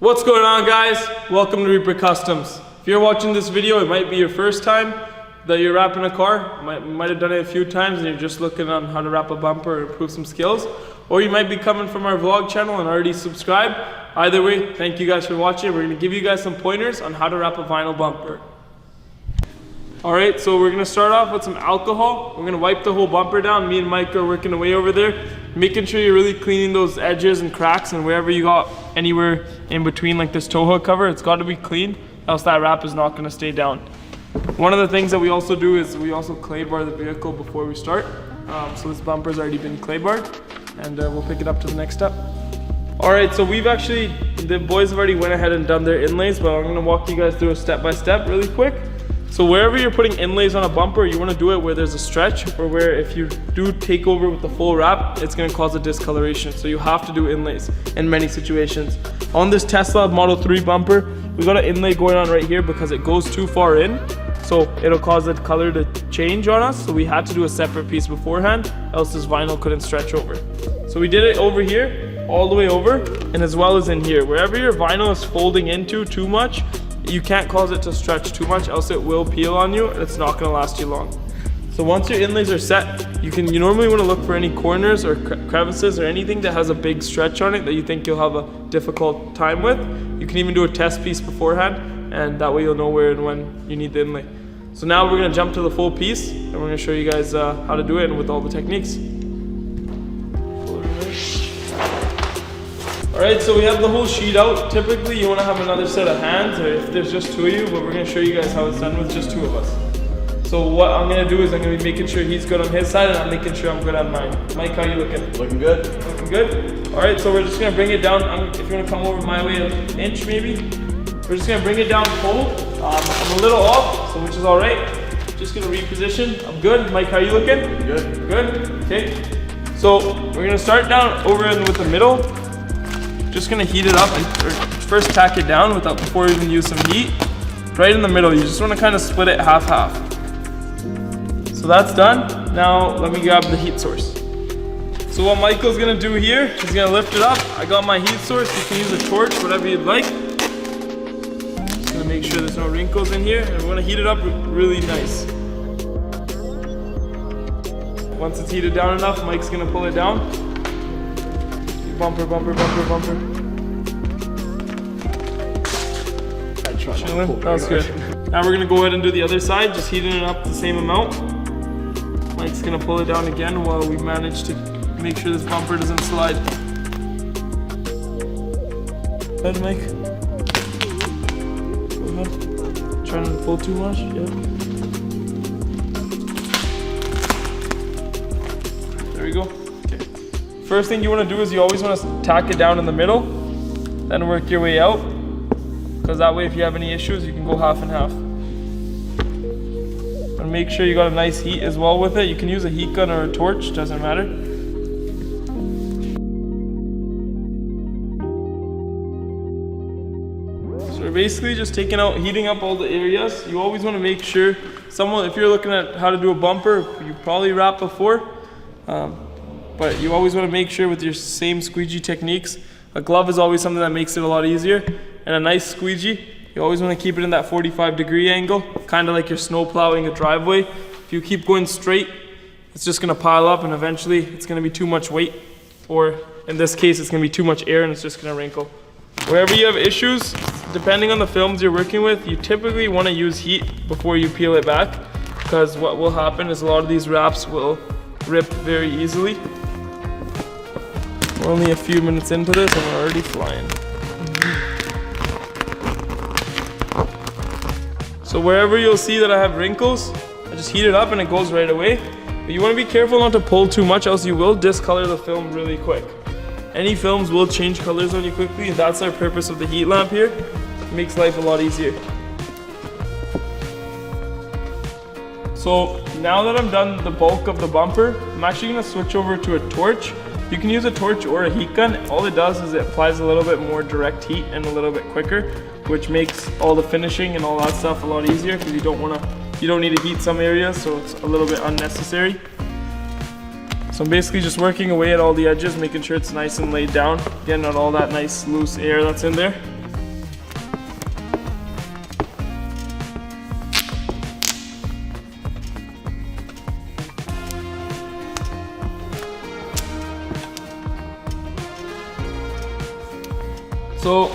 What's going on, guys? Welcome to Reaper Customs. If you're watching this video, it might be your first time that you're wrapping a car. Might have done it a few times and you're just looking on how to wrap a bumper or improve some skills. Or you might be coming from our vlog channel and already subscribed. Either way, thank you guys for watching. We're gonna give you guys some pointers on how to wrap a vinyl bumper. All right, so we're gonna start off with some alcohol. We're gonna wipe the whole bumper down. Me and Mike are working away over there, making sure you're really cleaning those edges and cracks and wherever you got anywhere in between, like this tow hook cover, it's gotta be clean, else that wrap is not gonna stay down. One of the things that we also do is we also clay bar the vehicle before we start. So this bumper's already been clay barred, and we'll pick it up to the next step. All right, so the boys have already went ahead and done their inlays, but I'm gonna walk you guys through a step-by-step really quick. So wherever you're putting inlays on a bumper, you want to do it where there's a stretch, or where if you do take over with the full wrap, it's going to cause a discoloration. So you have to do inlays in many situations. On this Tesla Model 3 bumper, we got an inlay going on right here because it goes too far in. So it'll cause the color to change on us. So we had to do a separate piece beforehand, else this vinyl couldn't stretch over. So we did it over here, all the way over, and as well as in here. Wherever your vinyl is folding into too much, you can't cause it to stretch too much, else it will peel on you and it's not going to last you long. So once your inlays are set, you normally want to look for any corners or crevices or anything that has a big stretch on it that you think you'll have a difficult time with. You can even do a test piece beforehand, and that way you'll know where and when you need the inlay. So now we're going to jump to the full piece, and we're going to show you guys how to do it and with all the techniques. Alright, so we have the whole sheet out. Typically you want to have another set of hands, or if there's just two of you, but we're going to show you guys how it's done with just two of us. So what I'm going to do is I'm going to be making sure he's good on his side and I'm making sure I'm good on mine. Mike, how you looking? Looking good. Looking good? Alright, so we're just going to bring it down. If you want to come over my way an inch maybe. We're just going to bring it down full. I'm a little off, so which is alright. Just going to reposition. I'm good. Mike, how you looking? Good. Good? Okay. So we're going to start down over with the middle. Just gonna heat it up and first tack it down before we even use some heat. Right in the middle, you just wanna kind of split it half-half. So that's done. Now let me grab the heat source. So what Michael's gonna do here, he's gonna lift it up. I got my heat source. You can use a torch, whatever you'd like. Just gonna make sure there's no wrinkles in here, and we're gonna heat it up really nice. Once it's heated down enough, Mike's gonna pull it down. Bumper, bumper, bumper, bumper. Chilling. That was good. Now we're gonna go ahead and do the other side, just heating it up the same amount. Mike's gonna pull it down again while we manage to make sure this bumper doesn't slide. Go ahead, Mike. Go ahead. Trying to pull too much. Yep. There we go. First thing you want to do is you always want to tack it down in the middle, then work your way out, because that way if you have any issues you can go half and half. And make sure you got a nice heat as well with it. You can use a heat gun or a torch, doesn't matter. So we're basically just heating up all the areas. You always want to make sure if you're looking at how to do a bumper, you probably wrapped before. But you always want to make sure with your same squeegee techniques, a glove is always something that makes it a lot easier. And a nice squeegee, you always want to keep it in that 45-degree angle, kind of like you're snow plowing a driveway. If you keep going straight, it's just going to pile up and eventually it's going to be too much weight. Or in this case, it's going to be too much air and it's just going to wrinkle. Wherever you have issues, depending on the films you're working with, you typically want to use heat before you peel it back, because what will happen is a lot of these wraps will rip very easily. We're only a few minutes into this and we're already flying. So wherever you'll see that I have wrinkles, I just heat it up and it goes right away. But you want to be careful not to pull too much, else you will discolor the film really quick. Any films will change colors on you quickly, and that's our purpose of the heat lamp here. It makes life a lot easier. So now that I'm done the bulk of the bumper, I'm actually going to switch over to a torch. You can use a torch or a heat gun. All it does is it applies a little bit more direct heat and a little bit quicker, which makes all the finishing and all that stuff a lot easier, because you don't need to heat some areas, so it's a little bit unnecessary. So I'm basically just working away at all the edges, making sure it's nice and laid down, getting out all that nice loose air that's in there. So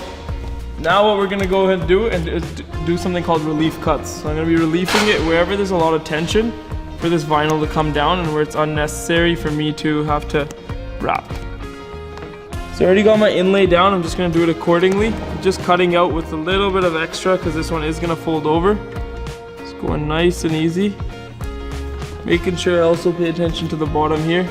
now what we're gonna go ahead and do is do something called relief cuts. So I'm gonna be relieving it wherever there's a lot of tension for this vinyl to come down and where it's unnecessary for me to have to wrap. So I already got my inlay down, I'm just gonna do it accordingly. Just cutting out with a little bit of extra because this one is gonna fold over. Just going nice and easy. Making sure I also pay attention to the bottom here.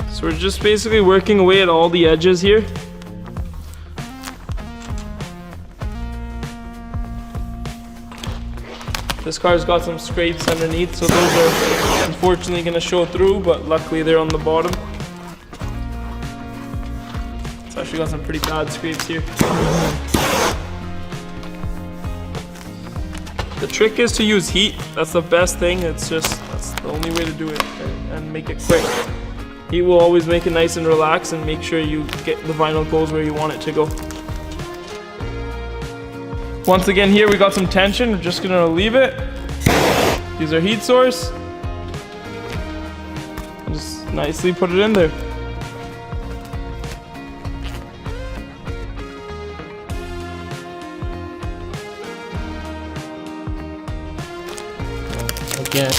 So we're just basically working away at all the edges here. This car's got some scrapes underneath, so those are unfortunately going to show through, but luckily they're on the bottom. It's actually got some pretty bad scrapes here. The trick is to use heat. That's the best thing. That's the only way to do it and make it quick. Heat will always make it nice and relaxed and make sure you get the vinyl goes where you want it to go. Once again here we got some tension, we're just gonna leave it. Use our heat source. And just nicely put it in there. Again.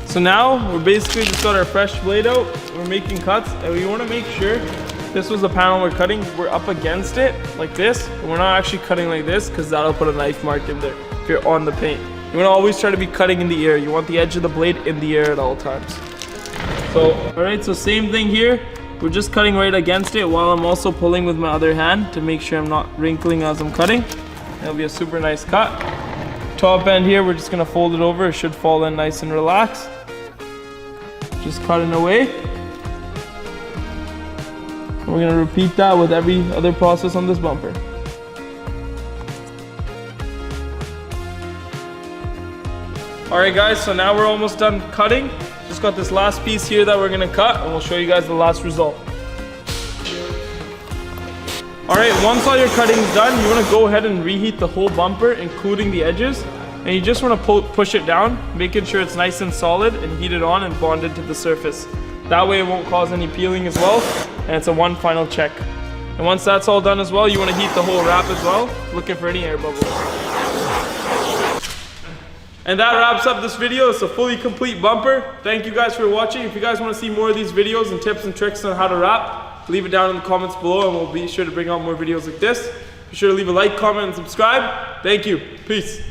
So now we're basically just got our fresh blade out, we're making cuts, and we want to make sure this was the panel we're cutting, we're up against it like this, and we're not actually cutting like this because that'll put a knife mark in there if you're on the paint. You want to always try to be cutting in the air. You want the edge of the blade in the air at all times. So, alright, so same thing here. We're just cutting right against it while I'm also pulling with my other hand to make sure I'm not wrinkling as I'm cutting. It'll be a super nice cut. Top end here, we're just going to fold it over. It should fall in nice and relaxed. Just cutting away. We're going to repeat that with every other process on this bumper. Alright guys, so now we're almost done cutting. Just got this last piece here that we're going to cut, and we'll show you guys the last result. Alright, once all your cutting is done, you want to go ahead and reheat the whole bumper, including the edges. And you just want to push it down, making sure it's nice and solid and heat it on and bonded to the surface. That way it won't cause any peeling as well, and it's a one final check. And once that's all done as well, you want to heat the whole wrap as well, looking for any air bubbles. And that wraps up this video. It's a fully complete bumper. Thank you guys for watching. If you guys want to see more of these videos and tips and tricks on how to wrap, leave it down in the comments below and we'll be sure to bring out more videos like this. Be sure to leave a like, comment, and subscribe. Thank you. Peace.